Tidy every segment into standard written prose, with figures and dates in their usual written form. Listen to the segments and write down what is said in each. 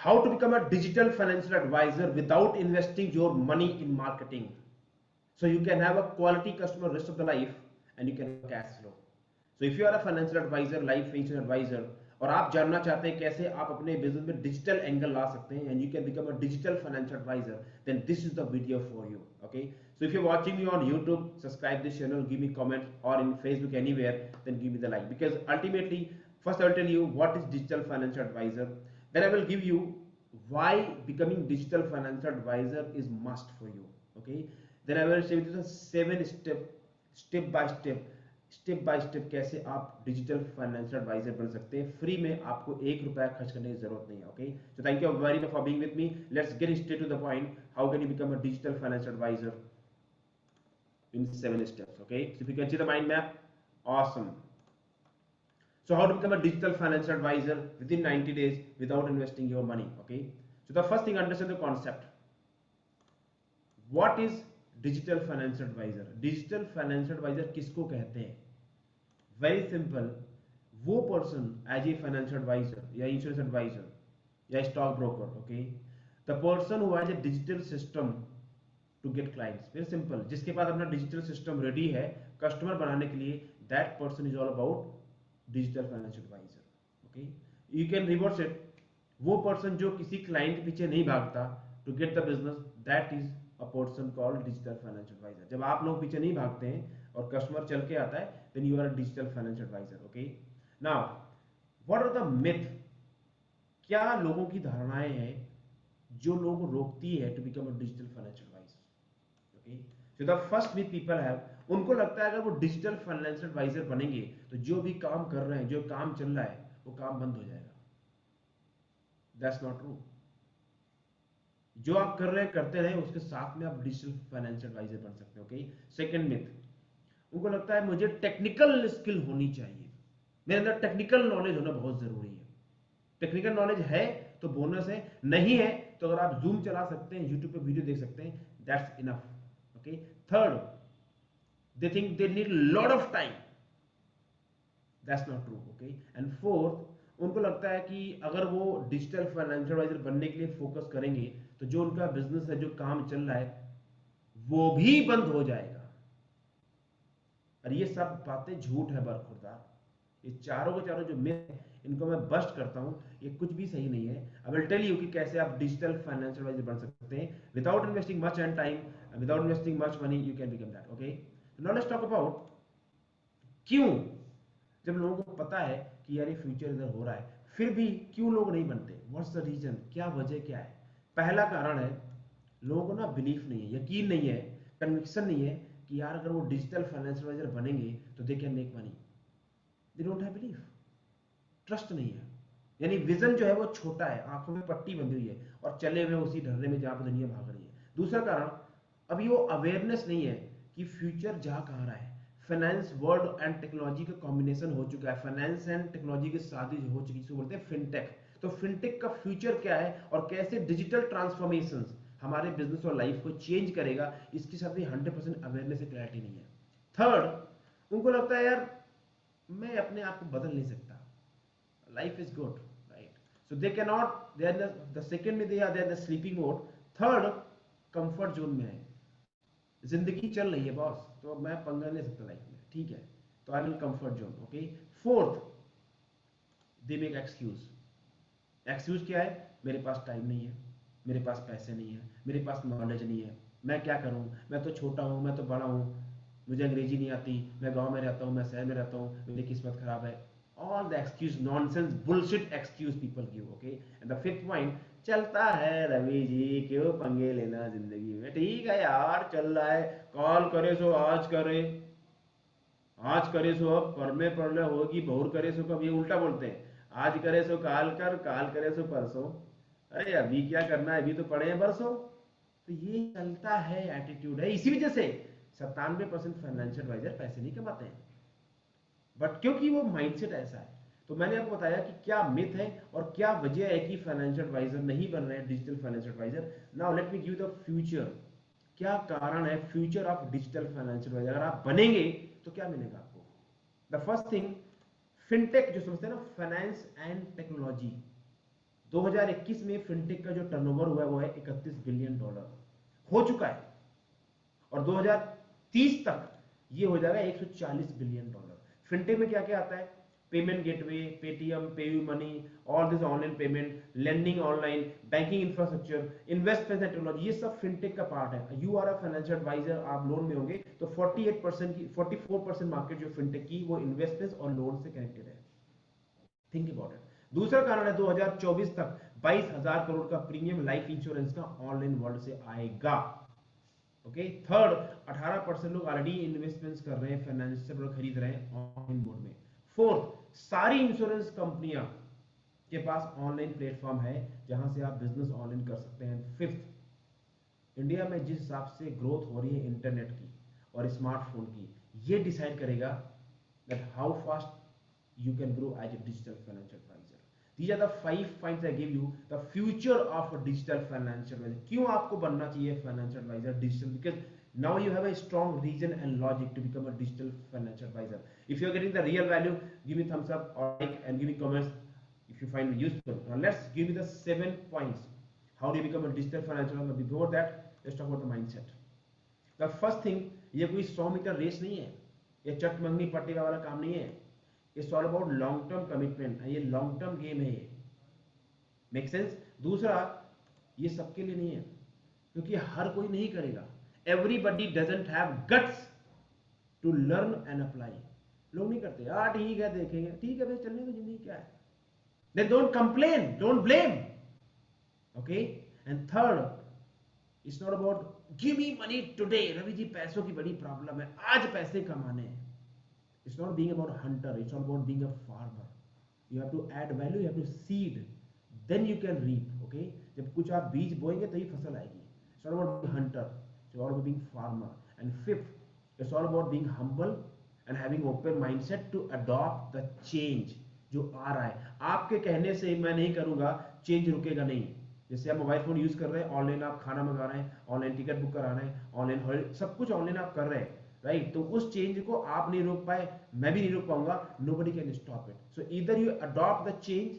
how to become a digital financial advisor without investing your money in marketing, so you can have a quality customer rest of the life and you can have a cash flow. So if you are a financial advisor, life insurance advisor, और आप जानना चाहते हैं कैसे आप अपने business में digital angle ला सकते हैं, and you can become a digital financial advisor, then this is the video for you. Okay, so if you're watching me on YouTube, subscribe this channel, give me comments, or in Facebook anywhere, then give me the like, because ultimately first I will tell you what is digital financial advisor, then I will give you why becoming digital financial advisor is must for you. Okay, then I will share with you the 7 step by step कैसे आप digital financial adviser बन सकते हैं free में, आपको 1 रुपया खर्च करने की जरूरत नहीं है. Okay, so thank you very much for being with me. Let's get straight to the point. How can you become a digital financial advisor in 7 steps. Okay, so if you can see the mind map, awesome. So how to become a digital financial advisor within 90 days without investing your money. Okay, so the first thing, understand the concept. What is digital financial advisor? Digital financial advisor किसको कहते हैं? Very simple, वो person as a financial advisor या insurance advisor या stock broker. Okay, the person who has a digital system to get clients. Very simple, जिसके पास अपना digital system ready है कस्टमर बनाने के लिए, that person is all about digital financial advisor. Okay, you can reverse it. वो person जो किसी क्लाइंट के पीछे नहीं भागता to get the business, that is a person called digital financial advisor. जब आप लोग पीछे नहीं भागते हैं और कस्टमर चल के आता है, then you are a digital financial advisor. Okay, now what are the myth? क्या लोगों की धारणाएं हैं जो लोगों को रोकती है to become a digital financial advisor? Okay, so the first myth people have, उनको लगता है अगर वो डिजिटल फाइनेंशियल एडवाइजर बनेंगे तो जो भी काम कर रहे हैं, जो काम चल रहा है, वो काम बंद हो जाएगा. That's not true. जो आप कर रहे हैं करते रहे, उसके साथ में आप डिजिटल फाइनेंशियल एडवाइजर बन सकते हो. ओके, सेकंड मिथ, उनको लगता है मुझे टेक्निकल स्किल होनी चाहिए, मेरे अंदर टेक्निकल नॉलेज होना बहुत जरूरी है. टेक्निकल नॉलेज है तो बोनस है, नहीं है तो अगर आप जूम चला सकते हैं, यूट्यूब पे वीडियो देख सकते हैं, that's enough. Okay, third, they think they need lot of time. That's not true. Okay, and fourth, उनको लगता है कि अगर वो डिजिटल फाइनेंशियल एडवाइजर बनने के लिए फोकस करेंगे तो जो उनका बिजनेस है, जो काम चल रहा है, वो भी बंद हो जाएगा. और ये सब बातें झूठ है बरखुरदार. ये चारों के चारों जो मिथ है, इनको मैं बस्ट करता हूं, ये कुछ भी सही नहीं है. आई विल टेल यू कि कैसे आप डिजिटल फाइनेंशियल एडवाइजर बन सकते हैं without investing much and time, without investing much money, you can become that. Okay, now let's talk about क्यों, जब लोगों को पता है कि यार ये फ्यूचर इधर हो रहा है, फिर भी क्यों लोग नहीं बनते? What's the reason? क्या वजह क्या है? पहला कारण है, लोगों को ना बिलीफ नहीं है, यकीन नहीं है, कन्विक्शन नहीं है कि यार अगर वो डिजिटल फाइनेंशियल एडवाइजर बनेंगे तो they can make money. They don't have belief, trust नहीं है. यानी विजन जो है वो छोटा है, आंखों में पट्टी बंधी हुई है और चले हुए उसी ढर्रे में जहां पर दुनिया भाग रही है. दूसरा कारण, अभी वो अवेयरनेस नहीं है कि फ्यूचर जा कहां रहा है. फाइनेंस, वर्ड एंड टेक्नोलॉजी का कॉम्बिनेशन हो चुका है, फाइनेंस एंड टेक्नोलॉजी की शादी हो चुकी है, जिसको बोलते हैं फिनटेक. तो फिनटेक का फ्यूचर क्या है और कैसे डिजिटल ट्रांसफॉर्मेशंस हमारे बिजनेस और लाइफ को चेंज करेगा, इसके साथ भी 100% अवेयरनेस से क्लैरिटी नहीं है. थर्ड, उनको लगता है यार मैं अपने आप को बदल नहीं सकता, life is good, right? So they can not, they are the second में, they are the sleeping mode. Third, comfort zone में है, जिंदगी चल रही है बॉस, तो मैं पंगा नहीं सकता लाइफ में, ठीक है, तो I will comfort zone. Okay, fourth, they make excuse. Excuse क्या है? मेरे पास टाइम नहीं है, मेरे पास पैसे नहीं है, मेरे पास नॉलेज नहीं है, मैं क्या करूं, मैं तो छोटा हूं, मैं तो बड़ा हूं, मुझे अंग्रेजी नहीं आती, मैं गांव में रहता हूं, मैं शहर में रहता हूं, मेरी किस्मत खराब है. All the excuse, nonsense, bullshit excuse people give. Okay, and the fifth point, चलता है रवि जी, क्यों पंगे लेना जिंदगी में, ठीक है यार चल रहा है, कॉल करे सो आज करे, आज करे सो अब, परले परले होगी, बहुर करे सो कब, ये उल्टा बोलते हैं, आज करे सो काल कर, काल करे सो परसों, अरे अभी क्या करना है, अभी तो पड़े हैं बरसों. तो ये चलता है एटीट्यूड है. इसी वजह से 97% फाइनेंशियल एडवाइजर पैसे नहीं कमाते हैं, बट क्योंकि वो माइंडसेट ऐसा है. तो मैंने आपको बताया कि क्या मिथ है और क्या वजह है कि फाइनेंशियल एडवाइजर नहीं बन रहे हैं digital financial advisor. Now let me give the future. क्या कारण है future of digital financial advisor? अगर आप बनेंगे तो क्या मिलेगा आपको? द फर्स्ट थिंग, फिनटेक जो समझते हैं ना, फाइनेंस एंड टेक्नोलॉजी, 2021 में फिनटेक का जो टर्नओवर हुआ है वो है 31 बिलियन डॉलर हो चुका है, और 2030 तक ये हो जाएगा 140 बिलियन डॉलर। फिनटेक में क्या क्या आता है? Payment gateway, Paytm, PayU money, all this online payment, lending online, banking infrastructure, investment technology, ये सब फिनटेक का पार्ट है। You are a financial advisor, आप लोन में होंगे तो 48% की 44% मार्केट जो फिनटेक की वो इन्वेस्टमेंट और लोन से कनेक्टेड है। Think about it. दूसरा कारण है 2024 तक 22,000 करोड़ का प्रीमियम लाइफ इंश्योरेंस का ऑनलाइन वर्ल्ड से आएगा। ओके। थर्ड, 18% लोग ऑलरेडी इन्वेस्टमेंट्स कर रहे हैं, फाइनेंशियल प्रोडक्ट खरीद रहे हैं ऑनलाइन मोड में। फोर्थ, सारी इंश्योरेंस कंपनियां के पास ऑनलाइन प्लेटफॉर्म है जहां से आप बिजनेस ऑनलाइन कर सकते हैं। फिफ्थ, इंडिया में जिस हिसाब से ग्रोथ हो रही है इंटरनेट की और स्मार्टफोन की, ये डिसाइड करेगा that how fast you can grow as a digital financial advisor. These are the 5 points I give you, the future of a digital financial advisor. क्यों आपको बनना चाहिए financial advisor digital? Because now you have a strong reason and logic to become a digital financial advisor. If you are getting the real value, give me thumbs up or like and give me comments if you find it useful. Now let's give me the 7 points. How do you become a digital financial advisor? Before that, let's talk about the mindset. The first thing, ये कोई 100 metre race नहीं है, ये चट मंगनी पट्टी वाला काम नहीं है। It's all about long term commitment, ये लॉन्ग टर्म गेम है, ये मेक सेंस। दूसरा, ये सबके लिए नहीं है क्योंकि हर कोई नहीं करेगा। Everybody doesn't have guts to learn and apply. लोग नहीं करते, यार ठीक है देखेंगे, ठीक है भाई चलने तो जिंदगी क्या है। They don't complain, don't blame. Okay. And third, it's not about give me money today. Ravi ji पैसों की बड़ी प्रॉब्लम है, आज पैसे कमाने हैं। It's not being about a hunter, it's all about being a farmer. You have to add value, you have to seed, then you can reap. Okay, जब कुछ आप बीज बोएंगे तभी फसल आएगी। It's not about being a hunter, it's all about being farmer. And fifth, it's all about being humble and having open mindset to adopt the change जो आ रहा है। आपके कहने से मैं नहीं करूंगा, चेंज रुकेगा नहीं। जैसे आप मोबाइल फोन यूज कर रहे हैं, ऑनलाइन आप खाना मंगा रहे हैं, ऑनलाइन टिकट बुक करा रहे हैं, ऑनलाइन सब कुछ ऑनलाइन आप कर रहे हैं, राइट। तो उस चेंज को आप नहीं रोक पाए, मैं भी नहीं रोक पाऊंगा, nobody can stop it. So either you adopt the change,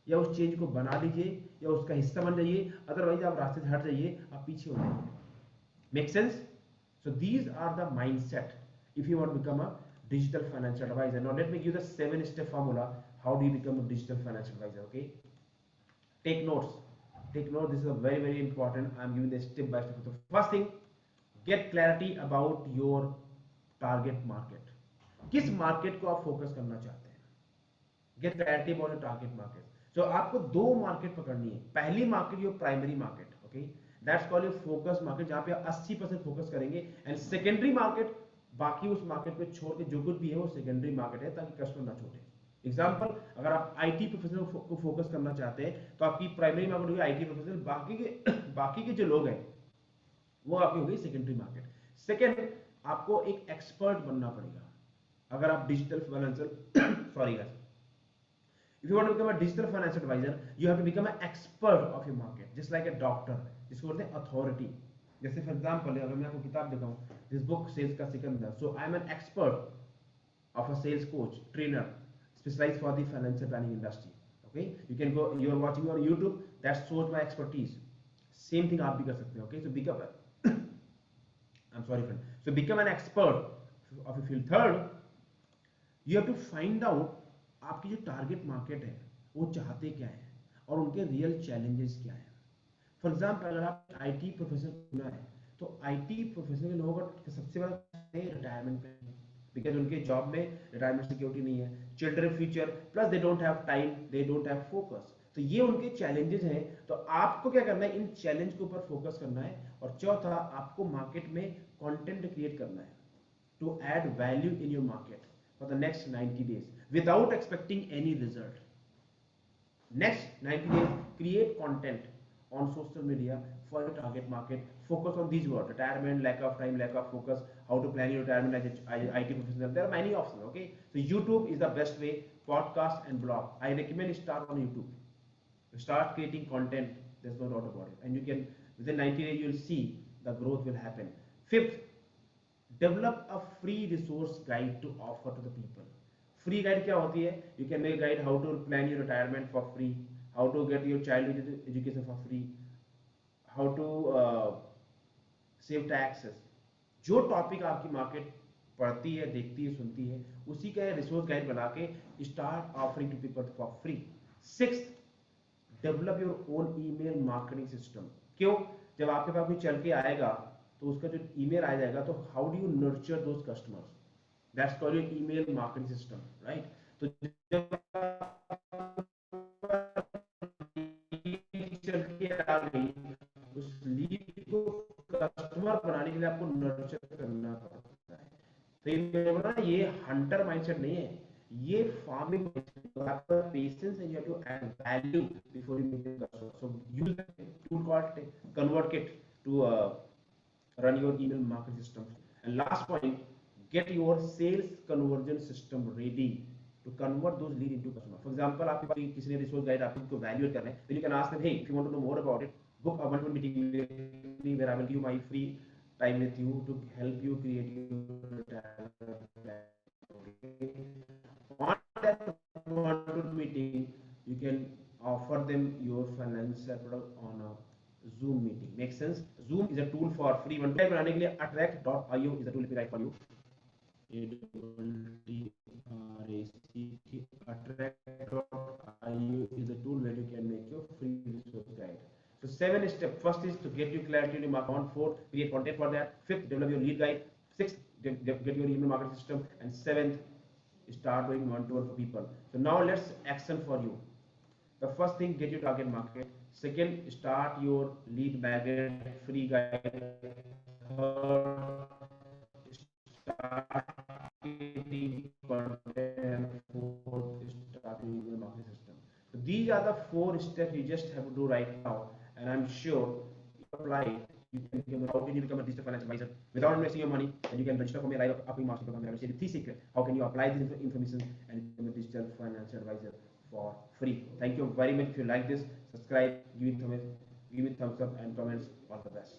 या उस चेंज को बना लीजिए या उसका हिस्सा बन जाइए, अदरवाइज आप रास्ते से हट जाइए, आप पीछे हो जाइए। Make sense? So these are the mindset if you want to become a digital financial advisor. Now let me give the 7-step formula how do you become a digital financial advisor. Okay, take notes, take note, this is a very important. I am giving the step by step. The first thing, get clarity about your target market. किस market को आप focus करना चाहते हैं? Get clarity about your target market. So आपको दो market पकड़नी है। पहली market your primary market, okay, that's called your focus market, जहां पे आप 80% फोकस करेंगे। एंड सेकेंडरी मार्केट, बाकी उस मार्केट पे छोड़ के जो कुछ भी है वो सेकेंडरी मार्केट है, ताकि कस्टमर ना छूटे। एग्जाम्पल, अगर आप आईटी प्रोफेशनल को फोकस करना चाहते हैं तो आपकी प्राइमरी मार्केट होगी आईटी प्रोफेशनल, बाकी के जो लोग हैं वो आपकी होगी सेकेंडरी मार्केट। सेकेंड, आपको एक एक्सपर्ट बनना पड़ेगा अगर आप digital financial sorry guys, if you want to become a digital financial advisor you have to become an expert of your market, just like a doctor, जिसको बोलते हैं अथॉरिटी। जैसे फॉर एग्जांपल अगर मैं आपको किताब दिखाऊं, दिस बुक सेल्स का Sikandar, so I am an expert of a sales coach trainer specialised for the financial planning industry. Okay, you can go, you are watching on YouTube, that shows my expertise. Same thing आप भी कर सकते हैं। Okay, so become I'm sorry friend. So become an expert of your field. Third, you have to find out आपकी जो target market है वो चाहते क्या है और उनके रियल चैलेंजेस क्या है। फॉर एग्जाम्पल, अगर आप आईटी प्रोफेशनल चुना है तो आईटी प्रोफेशनल के लोगों का सबसे बड़ा रिटायरमेंट पे, बिकॉज उनके जॉब में रिटायरमेंट सिक्योरिटी नहीं है, children future, plus they don't have time, they don't have focus. तो ये उनके चैलेंजेस हैं। तो आपको क्या करना है, इन चैलेंज के ऊपर फोकस करना है। और चौथा, आपको मार्केट में कंटेंट क्रिएट करना है to add value in your market for the next 90 days without expecting any result. Next 90 days create content on social media for your target market. Focus on these words: retirement, lack of time, lack of focus, how to plan your retirement as an IT professional. There are many options. Okay, so YouTube is the best way. Podcast and blog, I recommend start on YouTube. Start creating content, there's no doubt about it, and you can within 90 days you'll see the growth will happen. Fifth, develop a free resource guide to offer to the people. Free guide क्या होती है? You can make guide how to plan your retirement for free, how to get your child education for free, how to save taxes, जो topic आपकी market पढ़ती है, देखती है, सुनती है, उसी का रिसोर्स गाइड बना के start offering to people for free. Sixth, develop your own email marketing system. क्यों? जब आपके पास कोई चल के आएगा तो उसका जो ईमेल आ जाएगा, तो how do you nurture those customers, that's called your email marketing system, right? तो जब चल के आ गई, उस लीड को कस्टमर बनाने के लिए आपको नर्चर करना पड़ता है। तो ये हंटर माइंडसेट नहीं है, ये फार्मिंग आपका patience and you have to add value before you meet customer. So use tool called ConvertKit to run your email marketing system. And last point, get your sales conversion system ready to convert those lead into customer. For example, आपके पास किसी ने resource guide आपको valuate कर रहे हैं, then you can ask them, hey, if you want to know more about it, book a one-to-one meeting with me where I will give you my free time with you to help you create your plan. On that one-to-one meeting, you can offer them your financial product on a Zoom meeting. Makes sense? Zoom is a tool for free one time बनाने के लिए attract.io is a tool, let me write for you. Attract.io is a tool where you can make your free resource guide. So 7 steps. First is to get you clarity in your market. On 4, create content for that. 5th, develop your lead guide. 6th, get your email marketing system. And 7th, start doing one-to-one for people. So now let's action for you. The first thing, get your target market. Second, start your lead magnet free guide. Third, start creating content. Fourth, start your email marketing system. So these are the 4 steps you just have to do right now, and I'm sure if you apply it, you can become, how can you become a digital financial advisor without investing your money, and you can register for my live upcoming master program. I will say the 3 secrets how can you apply this information and become a digital financial advisor for free. Thank you very much. If you like this, subscribe, give it thumbs up, and comments. All the best.